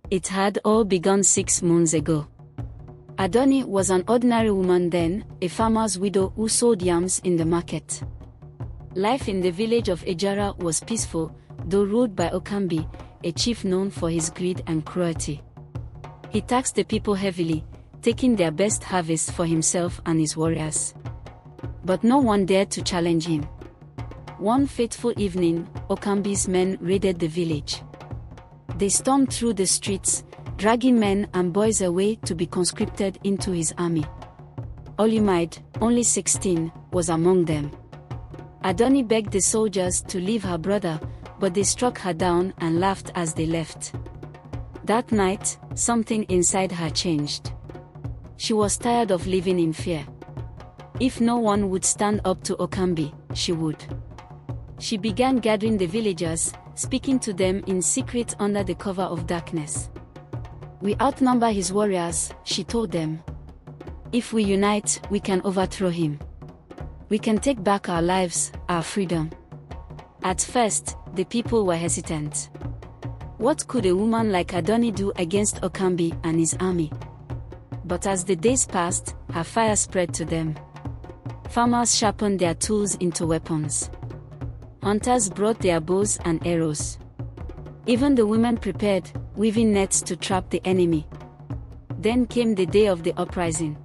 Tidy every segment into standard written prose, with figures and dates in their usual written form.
It had all begun 6 months ago. Adoni was an ordinary woman then, a farmer's widow who sold yams in the market. Life in the village of Ejara was peaceful, though ruled by Okambi, a chief known for his greed and cruelty. He taxed the people heavily, taking their best harvest for himself and his warriors. But no one dared to challenge him. One fateful evening, Okambi's men raided the village. They stormed through the streets, dragging men and boys away to be conscripted into his army. Olumide, only 16, was among them. Adoni begged the soldiers to leave her brother, but they struck her down and laughed as they left. That night, something inside her changed. She was tired of living in fear. If no one would stand up to Okambi, she would. She began gathering the villagers, speaking to them in secret under the cover of darkness. "We outnumber his warriors," she told them. "If we unite, we can overthrow him. We can take back our lives, our freedom." At first, the people were hesitant. What could a woman like Adoni do against Okambi and his army? But as the days passed, her fire spread to them. Farmers sharpened their tools into weapons. Hunters brought their bows and arrows. Even the women prepared, weaving nets to trap the enemy. Then came the day of the uprising.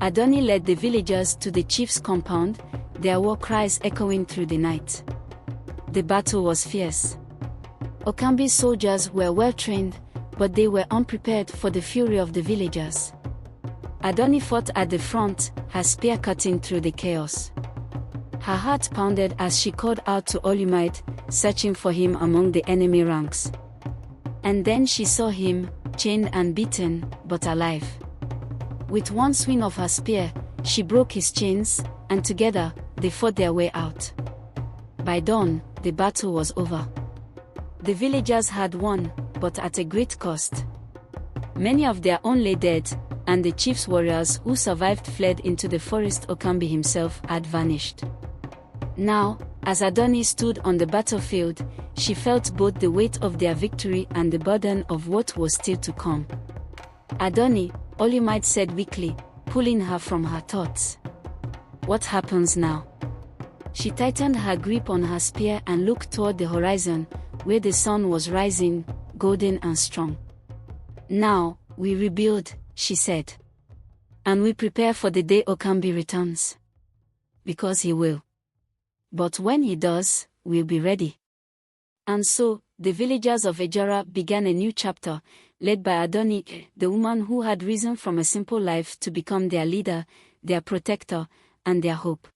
Adoni led the villagers to the chief's compound, their war cries echoing through the night. The battle was fierce. Okambi's soldiers were well trained, but they were unprepared for the fury of the villagers. Adoni fought at the front, her spear cutting through the chaos. Her heart pounded as she called out to Olumide, searching for him among the enemy ranks. And then she saw him, chained and beaten, but alive. With one swing of her spear, she broke his chains, and together, they fought their way out. By dawn, the battle was over. The villagers had won, but at a great cost. Many of their own lay dead, and the chief's warriors who survived fled into the forest. Okambi himself had vanished. Now, as Adoni stood on the battlefield, she felt both the weight of their victory and the burden of what was still to come. "Adoni," Olumide said weakly, pulling her from her thoughts. "What happens now?" She tightened her grip on her spear and looked toward the horizon, where the sun was rising, golden and strong. "Now, we rebuild," she said. "And we prepare for the day Okambi returns. Because he will. But when he does, we'll be ready." And so, the villagers of Ejara began a new chapter, led by Adoni, the woman who had risen from a simple life to become their leader, their protector, and their hope.